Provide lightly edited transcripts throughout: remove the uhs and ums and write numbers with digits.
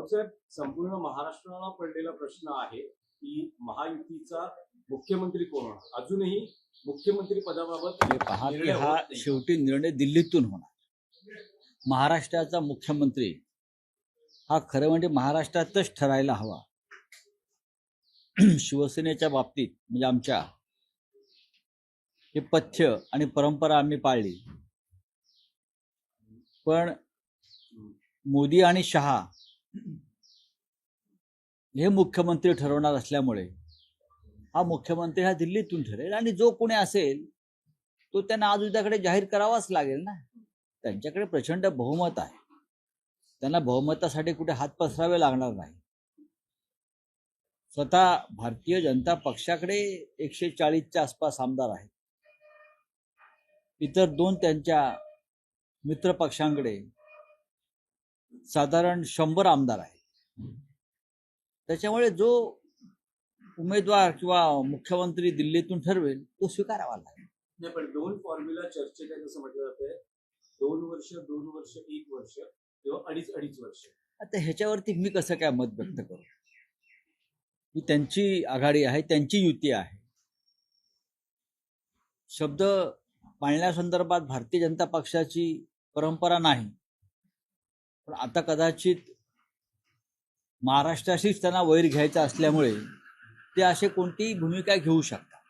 राऊसाहेब, संपूर्ण महाराष्ट्राला पडलेला प्रश्न आहे की महायुतीचा मुख्यमंत्री कोण होणार. अजूनही मुख्यमंत्री पदाबाबत पहा की निर्णय हा होत नाही. शेवटी निर्णय दिल्लीतून होणार. महाराष्ट्राचा मुख्यमंत्री हा खरं म्हणजे महाराष्ट्रातच ठरायला हवा. शिवसेनेच्या बाबतीत म्हणजे आमच्या हे पथ्य आणि परंपरा आम्ही पाळली, पण मोदी आणि शहा हे मुख्यमंत्री ठरवणार असल्यामुळे हा मुख्यमंत्री हा दिल्लीतून ठरेल आणि जो कोणी असेल तो त्यांना आज उद्याकडे जाहीर करावाच लागेल ना. त्यांच्याकडे प्रचंड बहुमत आहे, त्यांना बहुमतासाठी कुठे हात पसरावे लागणार नाही. स्वतः भारतीय जनता पक्षाकडे 140च्या आसपास आमदार आहेत. इतर दोन त्यांच्या मित्र पक्षांकडे साधारण 100 आमदार आहेत. त्याच्यामुळे जो उमेदवार किंवा मुख्यमंत्री दिल्लीतून ठरवेल तो स्वीकारावा लागेल. नाही, पण दोन फॉर्म्युला चर्चेत आहे असं म्हटलं जातंय. 2 वर्ष, 2 वर्ष, 1 वर्ष किंवा 2.5 वर्ष. आता ह्याच्यावरती मी कसं काय मत व्यक्त करू. ही त्यांची आघाडी आहे, त्यांची युती आहे. शब्द पाळण्यासंदर्भात भारतीय जनता पक्षाची परंपरा नाही, पण आता कदाचित महाराष्ट्राशीच त्यांना वैर घ्यायचा असल्यामुळे ते असे कोणतीही भूमिका घेऊ शकतात.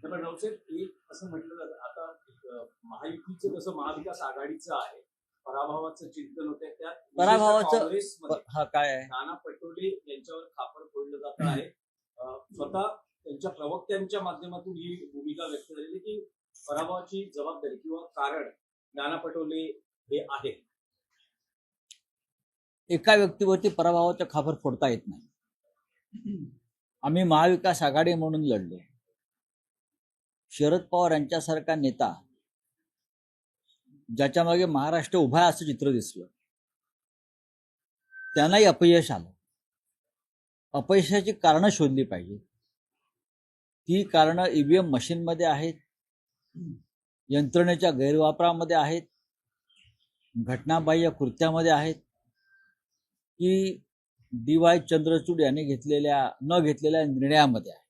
पण राऊसाहेब, एक असं म्हटलं जातं आता महायुतीचं कसं महाविकास आघाडीचं आहे, पराभवाचं चिंतन होतंय. त्यात पराभवाचं काँग्रेसमध्ये हा काय आहे, नाना पटोले यांच्यावर खापर फोडलं जात आहे. स्वतः त्यांच्या प्रवक्त्यांच्या माध्यमातून ही भूमिका व्यक्त झालेली की पराभवाची जबाबदारी किंवा कारण नाना पटोले हे आहे. एका व्यक्तीवरती पराभवाचं खापर फोडता येत नाही. आम्ही महाविकास आघाडी म्हणून लढलो. शरद पवार यांच्यासारखा नेता ज्याच्या मागे महाराष्ट्र उभा आहे असं चित्र दिसलं, त्यांनाही अपयश आलं. अपयशाची कारणं शोधली पाहिजे. ती कारणं ईव्हीएम मशीनमध्ये आहेत, यंत्रणेच्या गैरवापरामध्ये आहेत, घटनाबाह्य कृत्यामध्ये आहेत, की डी.वाय. चंद्रचूड यांनी न घेतलेल्या निर्णयामध्ये आहे.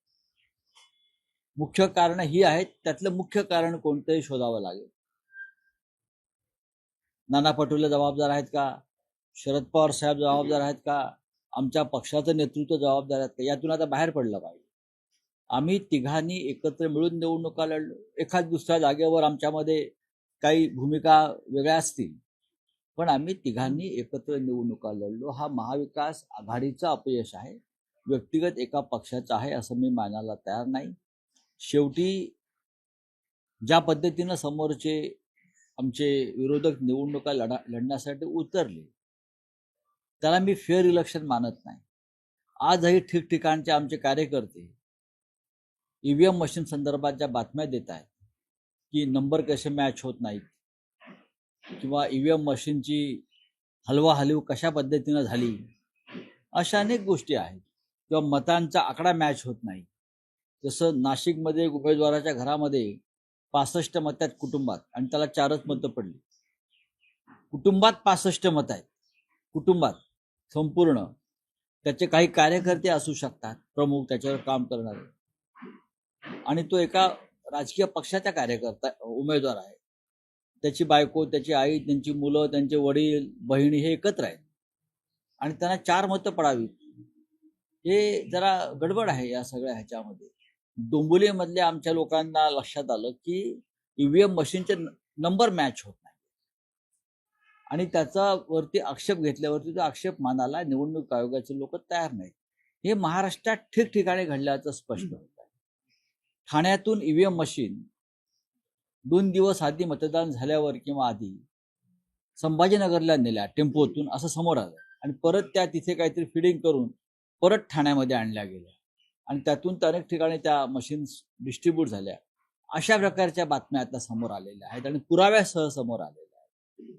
मुख्य कारण ही आहेत. त्यातलं मुख्य कारण कोणतंही शोधावं लागेल. नाना पटोले जबाबदार आहेत का, शरद पवार साहेब जबाबदार आहेत का, आमच्या पक्षाचं नेतृत्व जबाबदार आहेत का, यातून आता बाहेर पडलं पाहिजे. आम्ही तिघांनी एकत्र मिळून निवडणुका लढलो. एखाद दुसऱ्या जागेवर आमच्यामध्ये काही भूमिका वेगळ्या असतील, पण आम्ही तिघांनी एकत्र निवडणुका लढलो. हा महाविकास आघाडीचा अपयश आहे, व्यक्तिगत एका पक्षाचा आहे असं मी मानायला तयार नाही. शेवटी ज्या पद्धतीनं समोरचे आमचे विरोधक निवडणुका लढण्यासाठी उतरले त्याला मी फेअर इलेक्शन मानत नाही. आजही ठिकठिकाणचे आमचे कार्यकर्ते ईव्हीएम मशीन संदर्भात ज्या बातम्या देत आहेत की नंबर कसे मॅच होत नाहीत किंवा ईव्हीएम मशीनची हलवाहलव कशा पद्धतीनं झाली, अशा अनेक गोष्टी आहेत. किंवा मतांचा आकडा मॅच होत नाही. जसं नाशिकमध्ये उमेदवाराच्या घरामध्ये 65 मत आहेत कुटुंबात आणि त्याला 4च मतं पडली. कुटुंबात 65 मत आहेत, कुटुंबात संपूर्ण. त्याचे काही कार्यकर्ते असू शकतात प्रमुख, त्याच्यावर काम करणारे, आणि तो एका राजकीय पक्षाचा कार्यकर्ता उमेदवार आहे. त्याची बायको, त्याची आई, त्यांची मुलं, त्यांचे वडील, बहिणी हे एकत्र आहेत आणि त्यांना 4 मतं पडावीत. हे जरा गडबड आहे या सगळ्या ह्याच्यामध्ये. डोंबिवलीमधल्या आमच्या लोकांना लक्षात आलं की ईव्हीएम मशीनचे नंबर मॅच होत नाही आणि त्याचा वरती आक्षेप घेतल्यावरती तो आक्षेप मानायला निवडणूक आयोगाचे लोक तयार नाहीत. हे महाराष्ट्रात ठिकठिकाणी घडल्याचं स्पष्ट होत आहे. ठाण्यातून ईव्हीएम मशीन 2 दिवस आधी मतदान झाल्यावर किंवा आधी संभाजीनगरला नेल्या टेम्पोतून असं समोर आलं आणि परत त्या तिथे काहीतरी फिडिंग करून परत ठाण्यामध्ये आणल्या गेल्या आणि त्यातून अनेक ठिकाणी त्या मशीन्स डिस्ट्रीब्यूट झाल्या. अशा प्रकारच्या बातम्या आता समोर आलेल्या आहेत आणि पुराव्यासह समोर आलेल्या आहेत.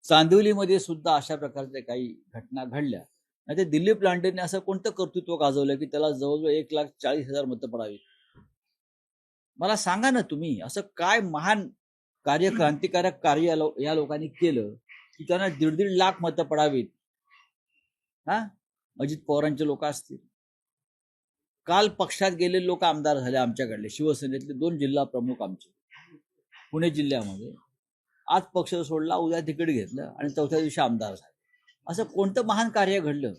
चांदिवलीमध्ये सुद्धा अशा प्रकारच्या काही घटना घडल्या. आणि ते दिलीप लांडेंनी असं कोणतं कर्तृत्व गाजवलं की त्याला जवळजवळ 1,40,000 मतं पडावीत. मला सांगा ना तुम्ही, असं काय महान कार्य, क्रांतिकारक कार्य या लोकांनी केलं की त्यांना 1.5 लाख मतं पडावीत. हा, अजित पवारांचे लोक असतील. काल पक्षात गेलेले लोक आमदार झाले आमच्याकडले, शिवसेनेतले 2 जिल्हा प्रमुख आमचे पुणे जिल्ह्यामध्ये. आज पक्ष सोडला, उद्या तिकीट घेतलं आणि चौथ्या दिवशी आमदार झाले. असं कोणतं महान कार्य घडलं?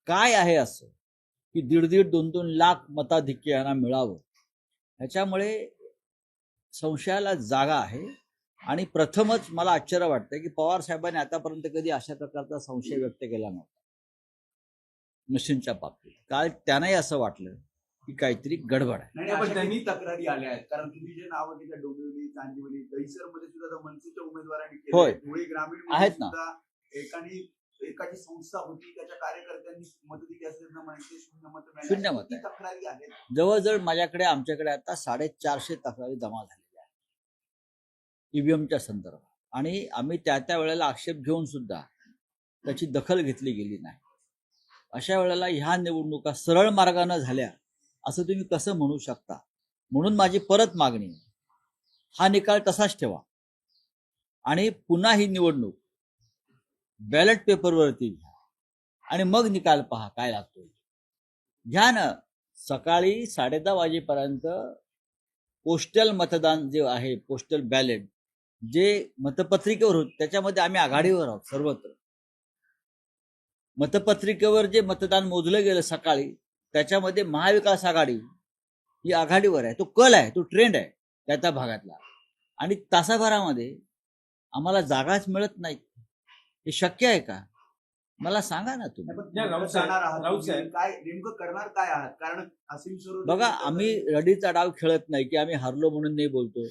काय आहे असं की 1.5 2 लाख मताधिक्य यांना मिळावं? ह्याच्यामुळे संशयाला जागा आहे. आणि प्रथमच मला आश्चर्य वाटतं की पवार साहेबांनी आतापर्यंत कधी अशा प्रकारचा संशय व्यक्त केला नव्हता मशीनच्या बाबतीत. काल त्यांनाही असं वाटलं की काहीतरी गडबड आहे. नाही पण त्यांनी तक्रारी आल्या आहेत, कारण तुम्ही जे नावं दिलं डोंबिवली, चांदिवली, दहिसर मध्ये सुद्धा मनसेच्या उमेदवारांनी केले. होय. धुळे ग्रामीण आहेत ना. एकाची संस्था होती, त्याच्या कार्यकर्त्यांनी मत दिली असताना मनसे शून्य मत मिळाली. शून्य मत आहे. किती तक्रारी आहेत? जवळजवळ माझ्याकडे आमच्याकडे आता 450 तक्रारी जमा झालेल्या आहेत ईव्हीएमच्या संदर्भात. आणि आम्ही त्या वेळेला आक्षेप घेऊन सुद्धा त्याची दखल घेतली गेली नाही. अशा वेळेला ह्या निवडणुका सरळ मार्गाने झाल्या असं तुम्ही कसं म्हणू शकता? म्हणून माझी परत मागणी आहे, हा निकाल तसाच ठेवा आणि पुन्हा ही निवडणूक बॅलेट पेपरवरती घ्या आणि मग निकाल पहा काय लागतो. घ्या ना. सकाळी 10:30 वाजेपर्यंत पोस्टल मतदान जे आहे, पोस्टल बॅलेट जे मतपत्रिकेवर होत, त्याच्यामध्ये आम्ही आघाडीवर आहोत सर्वत्र. मतपत्रिकेवर जे मतदान मोजलं गेलं सकाळी, त्याच्यामध्ये महाविकास आघाडी ही आघाडीवर आहे. तो कल आहे, तो ट्रेंड आहे त्या भागातला. आणि तासाभरामध्ये आम्हाला जागाच मिळत नाही. हे शक्य आहे का? मला सांगा ना तुम्ही. पण राऊत साहेब, जाणार आहात राऊत तुम्ही? साहेब. काय नेमकं करणार काय आहात? कारण असीम सरोदे बघा, आम्ही रडीचा डाव खेळत नाही की आम्ही हरलो म्हणून नाही बोलतो.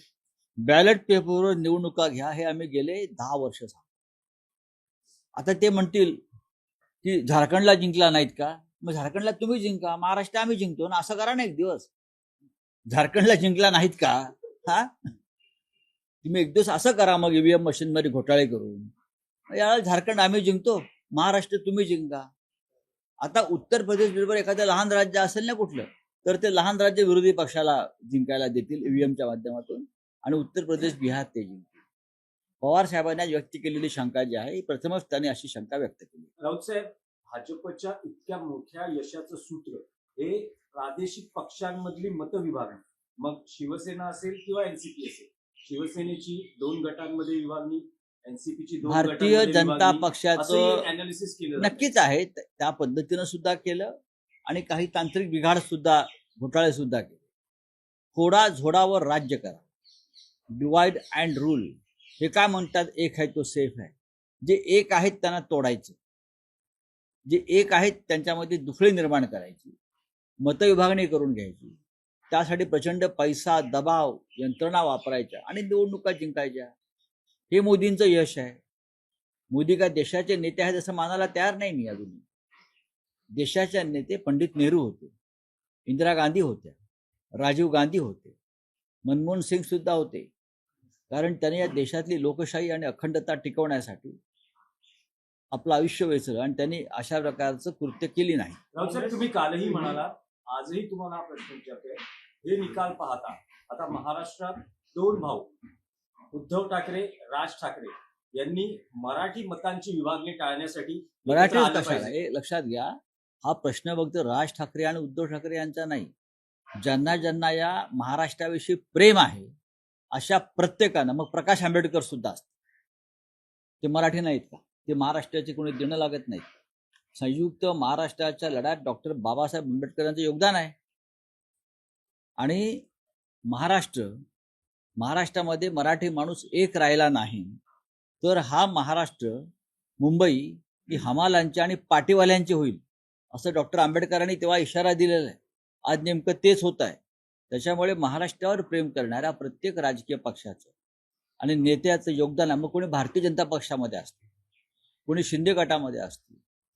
बॅलेट पेपरवर निवडणुका घ्या हे आम्ही गेले 10 वर्ष सांगतो. आता ते म्हणतील की झारखंडला जिंकला नाहीत का? मग झारखंडला तुम्ही जिंका, महाराष्ट्र आम्ही जिंकतो ना, असं करा ना एक दिवस. झारखंडला जिंकला नाहीत का? हा, तुम्ही एक दिवस असं करा मग ईव्हीएम मशीन मध्ये घोटाळे करून. यावेळेला झारखंड आम्ही जिंकतो, महाराष्ट्र तुम्ही जिंका. आता उत्तर प्रदेश बरोबर एखादं लहान राज्य असेल ना कुठलं, तर ते लहान राज्य विरोधी पक्षाला जिंकायला देतील ईव्हीएमच्या माध्यमातून आणि उत्तर प्रदेश बिहार ते जिंकतील. पवार साहेबांनी व्यक्त केलेली शंका जी आहे, प्रथमच त्यांनी अशी शंका व्यक्त केली. राऊत साहेब, भाजपच्या इतक्या मोठ्या यशाचं सूत्र हे प्रादेशिक पक्षांमधली मतविभागणी, मग शिवसेना असेल किंवा एनसीपी असेल. शिवसेनेची 2 गटांमध्ये विभागणी, एनसीपीची 2 भारतीय गटांमध्ये जनता विभागणी, पक्षाचं असंही अनालिसिस केलं जातं. नक्कीच आहे, त्या पद्धतीनं सुद्धा केलं आणि काही तांत्रिक बिघाड सुद्धा, घोटाळे सुद्धा केले. फोडा झोडावर राज्य करा, डिवाइड अँड रूल. हे काय म्हणतात, एक आहे तो सेफ आहे. जे एक आहेत त्यांना तोडायचं, जे एक आहेत त्यांच्यामध्ये दुफळी निर्माण करायची, मतविभागणी करून घ्यायची. त्यासाठी प्रचंड पैसा, दबाव, यंत्रणा वापरायच्या आणि निवडणुका जिंकायच्या. हे मोदींचं यश आहे. मोदी काय देशाचे नेते आहेत असं मानायला तयार नाही मी अजून. देशाचे नेते पंडित नेहरू होते, इंदिरा गांधी होत्या, राजीव गांधी होते, मनमोहन सिंग सुद्धा होते. कारण त्यांनी या देशातली लोकशाही आणि अखंडता टिकवण्यासाठी आपलं आयुष्य वेचलं आणि त्यांनी अशा प्रकारचं कृत्य केली नाही. राऊत साहेब, तुम्ही कालही म्हणाला, आजही तुम्हाला हा प्रश्न विचारतोय. हे निकाल पाहता आता महाराष्ट्रात 2 भाऊ उद्धव ठाकरे, राज ठाकरे यांनी मराठी मतांची विभागणी टाळण्यासाठी एकत्र मराठीच आलं कशाला? पाहिजे. हे लक्षात घ्या, हा प्रश्न फक्त राज ठाकरे आणि उद्धव ठाकरे यांचा नाही. ज्यांना ज्यांना या महाराष्ट्राविषयी प्रेम आहे अशा प्रत्येकानं, मग प्रकाश आंबेडकर सुद्धा असतात, ते मराठी नाहीत का? ते महाराष्ट्राचे कोणी देणं लागत नाहीत. संयुक्त महाराष्ट्राच्या लढ्यात डॉक्टर बाबासाहेब आंबेडकरांचं योगदान आहे. आणि महाराष्ट्रामध्ये मराठी माणूस एक राहिला नाही तर हा महाराष्ट्र, मुंबई ही हमालांची आणि पाटीवाल्यांची होईल, असं डॉक्टर आंबेडकरांनी तेव्हा इशारा दिलेला आहे. आज नेमकं तेच होत आहे. त्याच्यामुळे महाराष्ट्रावर प्रेम करणाऱ्या प्रत्येक राजकीय पक्षाचं आणि नेत्याचं योगदान आहे. मग कोणी भारतीय जनता पक्षामध्ये असते, कोणी शिंदे गटामध्ये असते,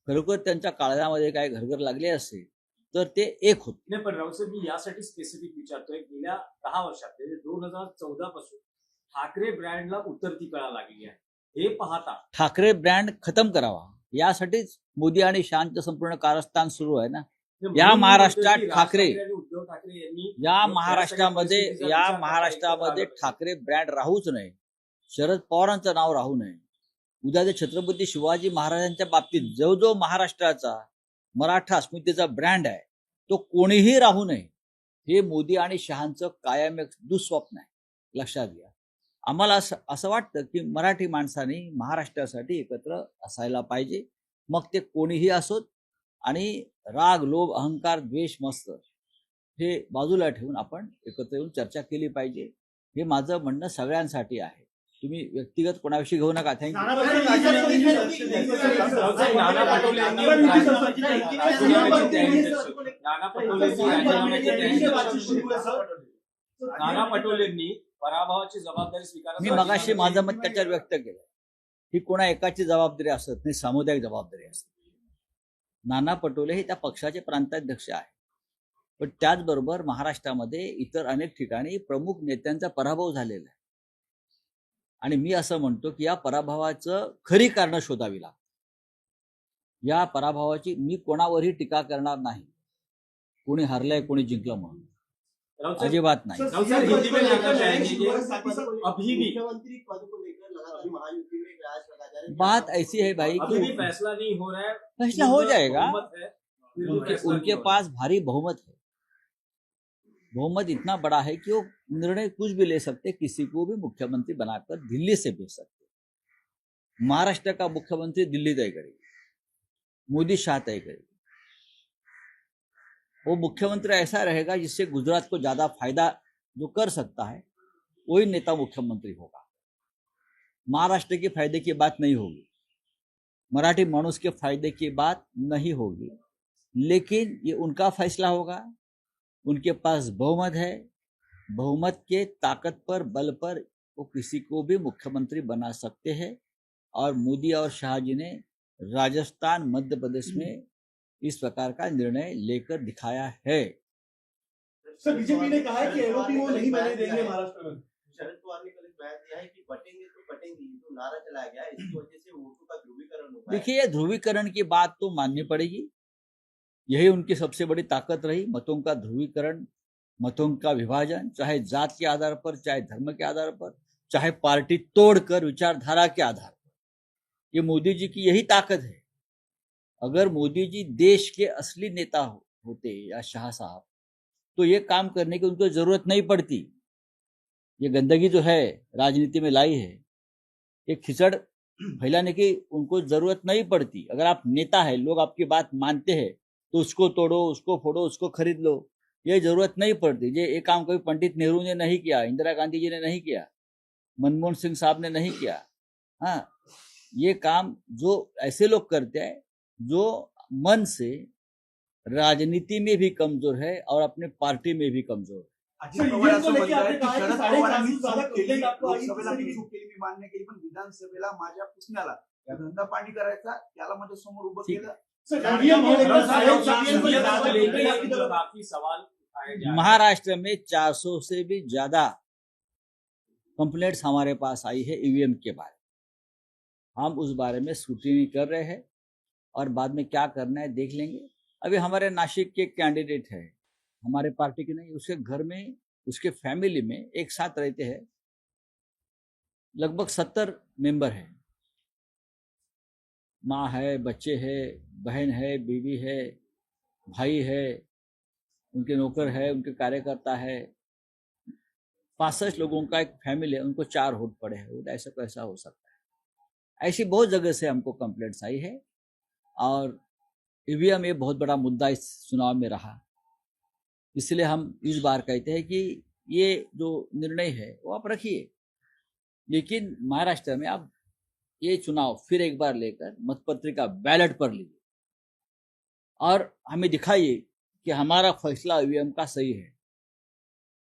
खरोखर त्यांच्या काळजामध्ये काय घरघर लागले असेल तर ते एक होते. नाही, पण राऊत साहेब, मी यासाठी स्पेसिफिक विचारतोय, गेल्या 10 वर्षात म्हणजे 2014 पासून ठाकरे ब्रँडला उतरती कळा लागली आहे. हे पाहता ठाकरे ब्रँड खतम करावा यासाठीच मोदी आणि शहाचं संपूर्ण कारस्थान सुरू आहे ना. या महाराष्ट्रात ठाकरे, उद्धव ठाकरे यांनी या महाराष्ट्रामध्ये ठाकरे ब्रँड राहूच नये, शरद पवारांचं नाव राहू नये. उद्या जर छत्रपती शिवाजी महाराजांच्या बाबतीत जो जो महाराष्ट्राचा मराठा अस्मितेचा ब्रँड आहे तो कोणीही राहू नये, हे मोदी आणि शहांचं कायम एक दुःस्वप्न आहे, लक्षात घ्या. आम्हाला असं वाटतं की मराठी माणसांनी महाराष्ट्रासाठी एकत्र असायला पाहिजे, मग ते कोणीही असोत. आणि राग, लोभ, अहंकार, द्वेष, मस्त हे बाजूला ठेवून आपण एकत्र येऊन चर्चा केली पाहिजे. हे माझं म्हणणं सगळ्यांसाठी आहे. तुम्ही व्यक्तिगत कोणाविषयी घेऊ नका. थँक्यू. नाना पटोलेंनी पराभवाची जबाबदारी मी मगाशी माझं मत त्याच्यावर व्यक्त केलं. ही कोणा एकाची जबाबदारी असत नाही, सामुदायिक जबाबदारी असते. नाना पटोले हे त्या पक्षाचे प्रांताध्यक्ष आहे, पण त्याचबरोबर महाराष्ट्रामध्ये इतर अनेक ठिकाणी प्रमुख नेत्यांचा पराभव झालेला आहे. आणि मी असं म्हणतो की या पराभवाचं खरी कारणं शोधावी लागतात. या पराभवाची मी कोणावरही टीका करणार नाही. कोणी हरलंय, कोणी जिंकलं म्हणून अजिबात नाही. बात ऐसी है भाई कि फैसला नहीं हो रहा है, फैसला हो जाएगा. उनके पास भारी बहुमत है. बहुमत इतना बड़ा है कि वो निर्णय कुछ भी ले सकते, किसी को भी मुख्यमंत्री बनाकर दिल्ली से भेज सकते. महाराष्ट्र का मुख्यमंत्री दिल्ली तय करेगी, मोदी शाह तय करेगी. वो मुख्यमंत्री ऐसा रहेगा जिससे गुजरात को ज्यादा फायदा जो कर सकता है वही नेता मुख्यमंत्री होगा. महाराष्ट्र के फायदे की बात नहीं होगी, मराठी मानुस के फायदे की बात नहीं होगी, लेकिन ये उनका फैसला होगा. उनके पास बहुमत है, बहुमत के ताकत पर, बल पर वो किसी को भी मुख्यमंत्री बना सकते हैं. और मोदी और शाह जी ने राजस्थान, मध्य प्रदेश में इस प्रकार का निर्णय लेकर दिखाया है. सर, बीजेपी ने कहा है कि एलओपी वो नहीं बनने देंगे महाराष्ट्र में. शरद पवार ने कल एक बयान दिया है कि बटेंगे तो बटेंगे, तो नारा चलाया गया है, इसकी वजह से वोटों का ध्रुवीकरण होगा. देखिए, ध्रुवीकरण की बात तो माननी पड़ेगी. यही उनकी सबसे बड़ी ताकत रही, मतों का ध्रुवीकरण, मतों का विभाजन, चाहे जात के आधार पर, चाहे धर्म के आधार पर, चाहे पार्टी तोड़कर विचारधारा के आधार पर. ये मोदी जी की यही ताकत है. अगर मोदी जी देश के असली नेता होते या शाह साहब, तो ये काम करने की उनको जरूरत नहीं पड़ती. ये गंदगी जो है राजनीति में लाई है, ये खिचड़ फैलाने की उनको जरूरत नहीं पड़ती. अगर आप नेता है, लोग आपकी बात मानते हैं, तो उसको तोड़ो, उसको फोड़ो, उसको खरीद लो, ये जरूरत नहीं पड़ती. ये काम कभी पंडित नेहरू ने नहीं किया, इंदिरा गांधी जी ने नहीं किया, मनमोहन सिंह साहब ने नहीं किया. हाँ, ये काम जो ऐसे लोग करते हैं जो मन से राजनीति में भी कमजोर है और अपने पार्टी में भी कमजोर है. अजित पवार असं म्हणतात की शरद पवारांनी चूक केली, लोकसभेला मी चूक केली, मी मान्य केली, पण विधानसभेला माझ्या पुतण्याला या धंदा पाणी करायचा, त्याला माझ्या समोर उभं केलं. काफी सवाल उठाए जा रहे हैं. महाराष्ट्र में 400 से भी ज्यादा कंप्लेंट्स हमारे पास आई है ईवीएम के बारे में. हम उस बारे में स्क्रूटिनी कर रहे हैं और बाद में क्या करना है देख लेंगे. अभी हमारे नासिक के कैंडिडेट है, हमारे पार्टी के नहीं, उसके घर में, उसके फैमिली में एक साथ रहते हैं लगभग 70 मेंबर है. माँ है, बच्चे है, बहन है, बीवी है, भाई है, उनके नौकर है, उनके कार्यकर्ता है. 65 लोगों का एक फैमिली है, उनको 4 वोट पड़े हैं. ऐसा कैसा हो सकता है? ऐसी बहुत जगह से हमको कंप्लेंट्स आई है और ईवीएम ये बहुत बड़ा मुद्दा इस चुनाव में रहा. इसलिए हम इस बार कहते हैं कि ये जो निर्णय है वो आप रखिए, लेकिन महाराष्ट्र में आप ये चुनाव फिर एक बार लेकर मतपत्रिका बैलेट पर लीजिए और हमें दिखाइए कि हमारा फैसला ईवीएम का सही है.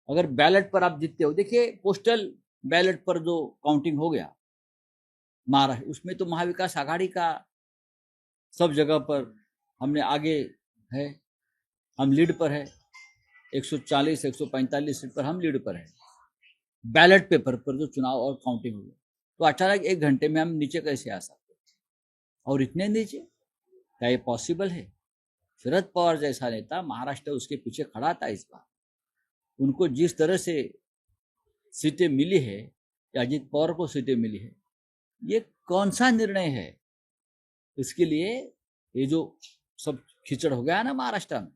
अगर बैलेट पर आप जीतते हो, देखिए पोस्टल बैलेट पर जो काउंटिंग हो गया महाराष्ट्र, उसमें तो महाविकास आघाड़ी का सब जगह पर हमने आगे है, हम लीड पर है. 140 145 सीट पर हम लीड पर है. बैलेट पेपर पर जो चुनाव और काउंटिंग हो गया, तो अचानक 1 घंटे में हम नीचे कैसे आ सकते? और इतने नीचे क्या ये पॉसिबल है? शरद पवार जैसा नेता, महाराष्ट्र उसके पीछे खड़ा था इस बार. उनको जिस तरह से सीटें मिली है, या अजित पवार को सीटें मिली है, ये कौन सा निर्णय है? इसके लिए ये जो सब खिचड़ हो गया ना महाराष्ट्र में,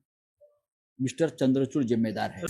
मिस्टर चंद्रचूड़ जिम्मेदार है।